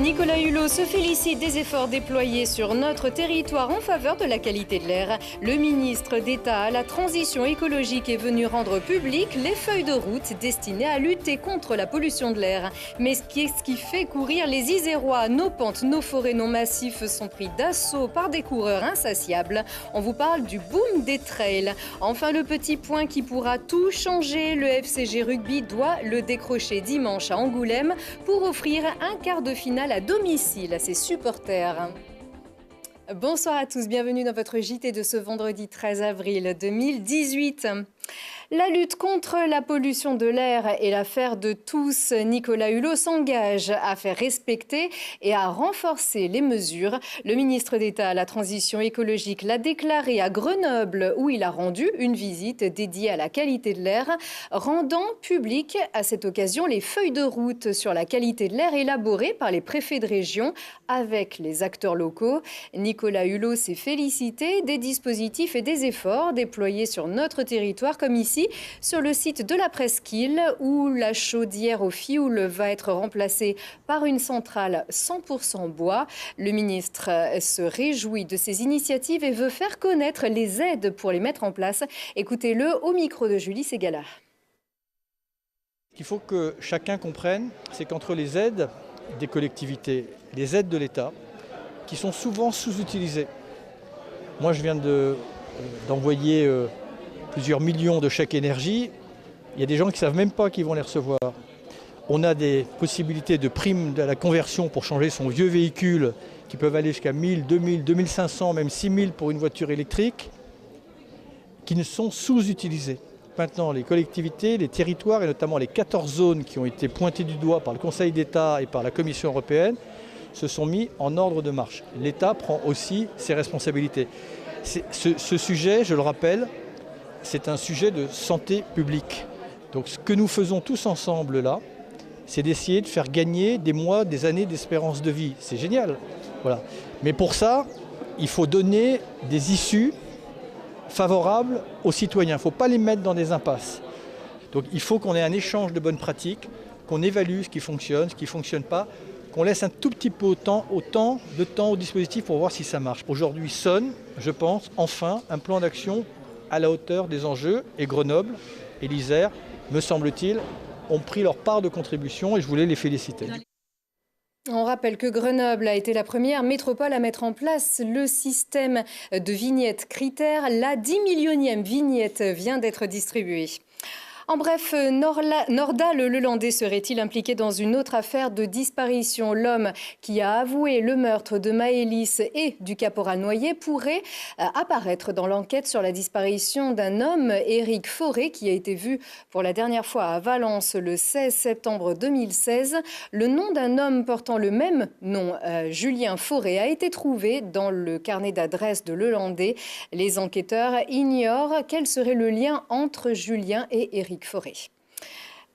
Nicolas Hulot se félicite des efforts déployés sur notre territoire en faveur de la qualité de l'air. Le ministre d'État à la transition écologique est venu rendre publiques les feuilles de route destinées à lutter contre la pollution de l'air. Mais qu'est-ce qui fait courir les Isérois? Nos pentes, nos forêts, nos massifs sont pris d'assaut par des coureurs insatiables. On vous parle du boom des trails. Enfin, le petit point qui pourra tout changer. Le FCG Rugby doit le décrocher dimanche à Angoulême pour offrir un quart de finale à domicile à ses supporters. Bonsoir à tous, bienvenue dans votre JT de ce vendredi 13 avril 2018. La lutte contre la pollution de l'air est l'affaire de tous. Nicolas Hulot s'engage à faire respecter et à renforcer les mesures. Le ministre d'État à la transition écologique l'a déclaré à Grenoble, où il a rendu une visite dédiée à la qualité de l'air, rendant public à cette occasion les feuilles de route sur la qualité de l'air élaborées par les préfets de région avec les acteurs locaux. Nicolas Hulot s'est félicité des dispositifs et des efforts déployés sur notre territoire, comme ici, sur le site de la Presqu'île, où la chaudière au fioul va être remplacée par une centrale 100% bois. Le ministre se réjouit de ces initiatives et veut faire connaître les aides pour les mettre en place. Écoutez-le au micro de Julie Ségala. Ce qu'il faut que chacun comprenne, c'est qu'entre les aides des collectivités, les aides de l'État, qui sont souvent sous-utilisées. Moi, je viens d'envoyer plusieurs millions de chèques énergie. Il y a des gens qui ne savent même pas qu'ils vont les recevoir. On a des possibilités de primes de la conversion pour changer son vieux véhicule qui peuvent aller jusqu'à 1000, 2000, 2500, même 6000 pour une voiture électrique, qui ne sont sous-utilisées. Maintenant, les collectivités, les territoires et notamment les 14 zones qui ont été pointées du doigt par le Conseil d'État et par la Commission européenne se sont mis en ordre de marche. L'État prend aussi ses responsabilités. Ce sujet, je le rappelle, c'est un sujet de santé publique. Donc ce que nous faisons tous ensemble là, c'est d'essayer de faire gagner des mois, des années d'espérance de vie. C'est génial. Voilà. Mais pour ça, il faut donner des issues favorables aux citoyens. Il ne faut pas les mettre dans des impasses. Donc il faut qu'on ait un échange de bonnes pratiques, qu'on évalue ce qui fonctionne, ce qui ne fonctionne pas, qu'on laisse un tout petit peu autant de temps au dispositif pour voir si ça marche. Aujourd'hui sonne, je pense, enfin un plan d'action à la hauteur des enjeux, et Grenoble et l'Isère, me semble-t-il, ont pris leur part de contribution et je voulais les féliciter. On rappelle que Grenoble a été la première métropole à mettre en place le système de vignettes critères. La 10 millionième vignette vient d'être distribuée. En bref, Nordal le Landais serait-il impliqué dans une autre affaire de disparition? L'homme qui a avoué le meurtre de Maëlys et du caporal Noyer pourrait apparaître dans l'enquête sur la disparition d'un homme, Éric Fauré, qui a été vu pour la dernière fois à Valence le 16 septembre 2016. Le nom d'un homme portant le même nom, Julien Fauré, a été trouvé dans le carnet d'adresse de Le Landais. Les enquêteurs ignorent quel serait le lien entre Julien et Éric Fauré.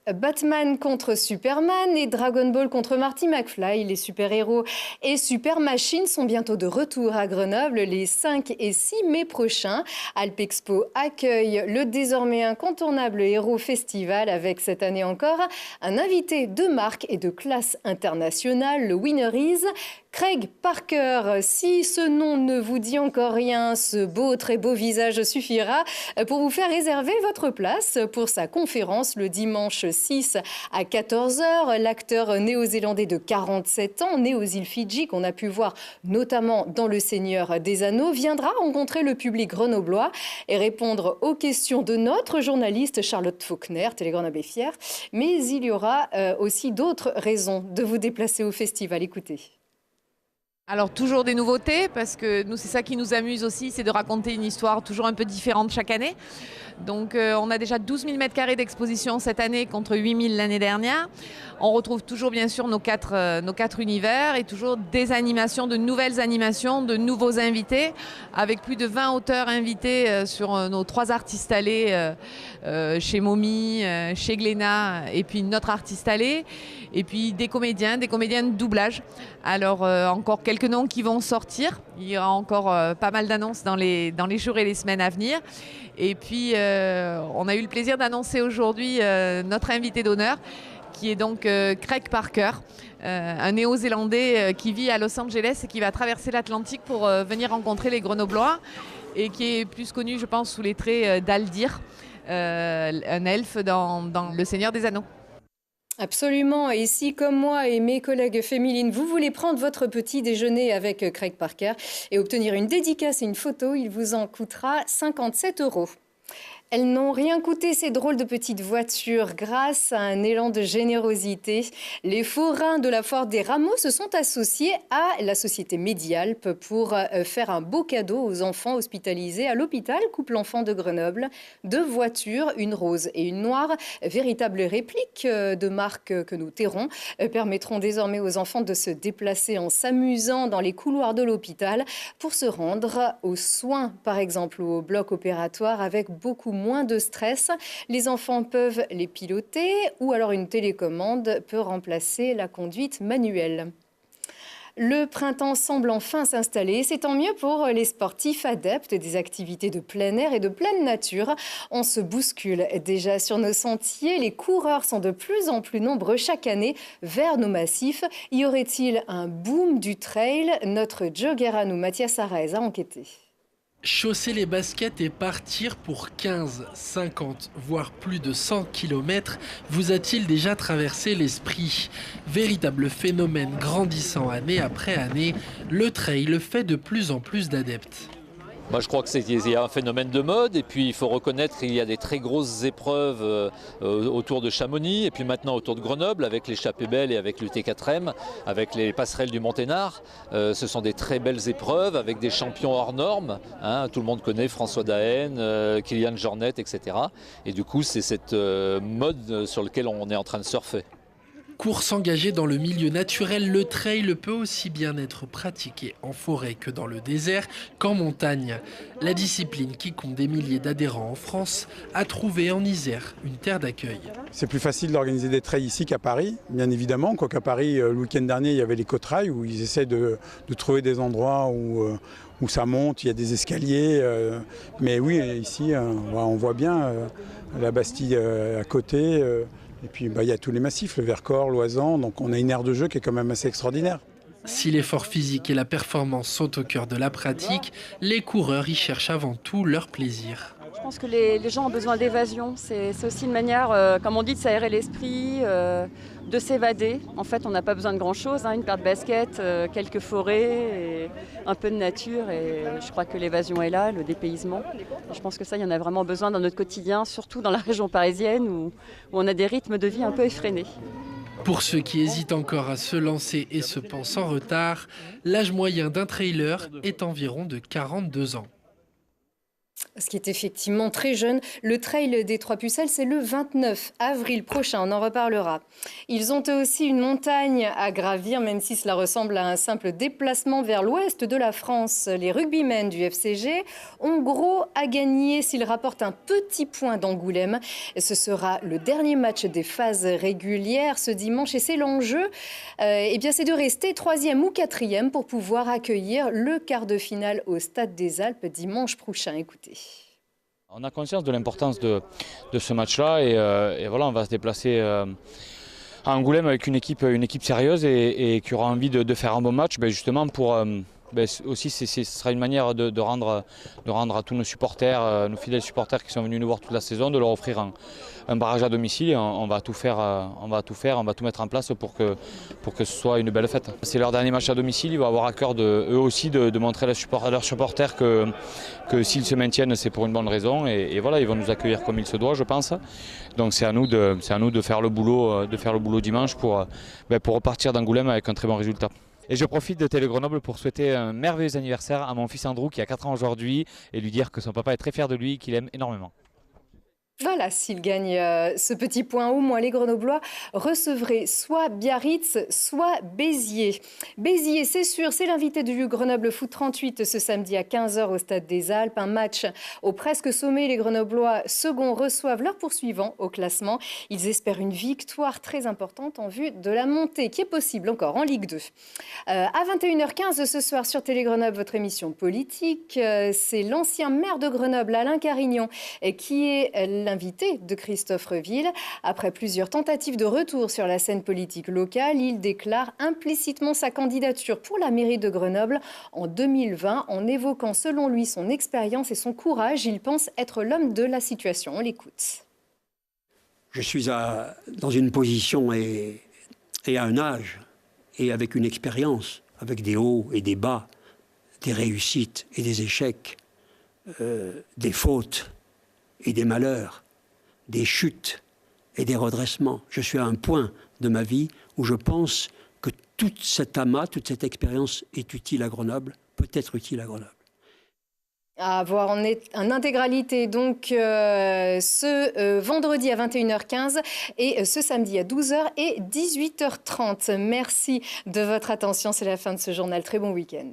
Batman contre Superman et Dragon Ball contre Marty McFly. Les super-héros et super-machines sont bientôt de retour à Grenoble les 5 et 6 mai prochains. Alpexpo accueille le désormais incontournable Héros Festival avec cette année encore un invité de marque et de classe internationale, le winner is Craig Parker. Si ce nom ne vous dit encore rien, ce beau, très beau visage suffira pour vous faire réserver votre place pour sa conférence le dimanche 6 à 14h. L'acteur néo-zélandais de 47 ans, né aux îles Fidji, qu'on a pu voir notamment dans Le Seigneur des Anneaux, viendra rencontrer le public grenoblois et répondre aux questions de notre journaliste Charlotte Faulkner, Télé-Grenoble est fière. Mais il y aura aussi d'autres raisons de vous déplacer au festival. Écoutez. Alors toujours des nouveautés, parce que nous c'est ça qui nous amuse aussi, c'est de raconter une histoire toujours un peu différente chaque année. Donc on a déjà 12 000 m² d'exposition cette année contre 8 000 l'année dernière. On retrouve toujours bien sûr nos quatre univers et toujours des animations, de nouvelles animations, de nouveaux invités, avec plus de 20 auteurs invités sur nos 3 artistes allés, chez Momy, chez Glénat et puis notre artiste allé. Et puis des comédiens de doublage. Alors encore quelques noms qui vont sortir. Il y aura encore pas mal d'annonces dans les jours et les semaines à venir. Et puis on a eu le plaisir d'annoncer aujourd'hui notre invité d'honneur qui est donc Craig Parker, un néo-zélandais qui vit à Los Angeles et qui va traverser l'Atlantique pour venir rencontrer les Grenoblois et qui est plus connu, je pense, sous les traits d'Aldir, un elfe dans Le Seigneur des Anneaux. Absolument. Et si, comme moi et mes collègues féminines, vous voulez prendre votre petit déjeuner avec Craig Parker et obtenir une dédicace et une photo, il vous en coûtera 57 €. Elles n'ont rien coûté, ces drôles de petites voitures. Grâce à un élan de générosité, les forains de la foire des Rameaux se sont associés à la société Medialp pour faire un beau cadeau aux enfants hospitalisés à l'hôpital Couple Enfants de Grenoble. 2 voitures, une rose et une noire, véritables répliques de marque que nous tairons, permettront désormais aux enfants de se déplacer en s'amusant dans les couloirs de l'hôpital pour se rendre aux soins, par exemple, ou au bloc opératoire avec beaucoup moins de stress. Les enfants peuvent les piloter ou alors une télécommande peut remplacer la conduite manuelle. Le printemps semble enfin s'installer. C'est tant mieux pour les sportifs adeptes des activités de plein air et de pleine nature. On se bouscule déjà sur nos sentiers. Les coureurs sont de plus en plus nombreux chaque année vers nos massifs. Y aurait-il un boom du trail? Notre Joe Guerrano, Mathias Araez a enquêté. Chausser les baskets et partir pour 15, 50, voire plus de 100 km vous a-t-il déjà traversé l'esprit? Véritable phénomène grandissant année après année, le trail fait de plus en plus d'adeptes. Moi, je crois qu'il y a un phénomène de mode et puis il faut reconnaître qu'il y a des très grosses épreuves autour de Chamonix et puis maintenant autour de Grenoble avec l'échappée belle et avec l'UT4M, avec les passerelles du Monténard. Ce sont des très belles épreuves avec des champions hors normes. Hein, tout le monde connaît François Daen, Kylian Jornet, etc. Et du coup, c'est cette mode sur laquelle on est en train de surfer. Course engagée dans le milieu naturel, le trail peut aussi bien être pratiqué en forêt que dans le désert qu'en montagne. La discipline qui compte des milliers d'adhérents en France a trouvé en Isère une terre d'accueil. C'est plus facile d'organiser des trails ici qu'à Paris, bien évidemment. Quoiqu'à Paris, le week-end dernier, il y avait les côte-rails où ils essaient de trouver des endroits où ça monte, il y a des escaliers. Mais oui, ici, on voit bien la Bastille à côté. Et puis il y a tous les massifs, le Vercors, l'Oisan, donc on a une aire de jeu qui est quand même assez extraordinaire. Si l'effort physique et la performance sont au cœur de la pratique, les coureurs y cherchent avant tout leur plaisir. Je pense que les gens ont besoin d'évasion, c'est aussi une manière, comme on dit, de s'aérer l'esprit, de s'évader. En fait, on n'a pas besoin de grand-chose, une paire de baskets, quelques forêts, et un peu de nature. Et je crois que l'évasion est là, le dépaysement. Et je pense que ça, il y en a vraiment besoin dans notre quotidien, surtout dans la région parisienne où on a des rythmes de vie un peu effrénés. Pour ceux qui hésitent encore à se lancer et se pensent en retard, l'âge moyen d'un trailer est environ de 42 ans. Ce qui est effectivement très jeune. Le trail des Trois Pucelles, c'est le 29 avril prochain, on en reparlera. Ils ont eux aussi une montagne à gravir, même si cela ressemble à un simple déplacement vers l'ouest de la France. Les rugbymen du FCG ont gros à gagner s'ils rapportent un petit point d'Angoulême. Ce sera le dernier match des phases régulières ce dimanche et c'est l'enjeu. C'est de rester 3e ou 4e pour pouvoir accueillir le quart de finale au Stade des Alpes dimanche prochain. Écoutez. On a conscience de l'importance de ce match-là et voilà, on va se déplacer à Angoulême avec une équipe sérieuse et qui aura envie de faire un bon match, justement pour aussi ce sera une manière de rendre à tous nos supporters, nos fidèles supporters qui sont venus nous voir toute la saison, de leur offrir un barrage à domicile et on va tout faire, on va tout mettre en place pour que ce soit une belle fête. C'est leur dernier match à domicile, ils vont avoir à cœur eux aussi de montrer à leurs supporters que s'ils se maintiennent c'est pour une bonne raison et voilà, ils vont nous accueillir comme il se doit je pense. Donc c'est à nous de faire le boulot dimanche pour repartir d'Angoulême avec un très bon résultat. Et je profite de Télé Grenoble pour souhaiter un merveilleux anniversaire à mon fils Andrew qui a 4 ans aujourd'hui et lui dire que son papa est très fier de lui et qu'il aime énormément. Voilà, s'il gagne ce petit point, au moins les Grenoblois recevraient soit Biarritz, soit Béziers. Béziers, c'est sûr, c'est l'invité du Grenoble Foot 38 ce samedi à 15h au Stade des Alpes. Un match au presque sommet. Les Grenoblois second reçoivent leur poursuivant au classement. Ils espèrent une victoire très importante en vue de la montée qui est possible encore en Ligue 2. À 21h15 ce soir sur Télé Grenoble, votre émission politique. C'est l'ancien maire de Grenoble, Alain Carignon, qui est l'un invité de Christophe Reville. Après plusieurs tentatives de retour sur la scène politique locale, il déclare implicitement sa candidature pour la mairie de Grenoble en 2020 en évoquant selon lui son expérience et son courage. Il pense être l'homme de la situation. On l'écoute. Je suis dans une position et à un âge et avec une expérience, avec des hauts et des bas, des réussites et des échecs, des fautes et des malheurs, des chutes et des redressements. Je suis à un point de ma vie où je pense que tout cet amas, toute cette expérience est utile à Grenoble, peut être utile à Grenoble. À voir en intégralité donc ce vendredi à 21h15 et ce samedi à 12h et 18h30. Merci de votre attention, c'est la fin de ce journal. Très bon week-end.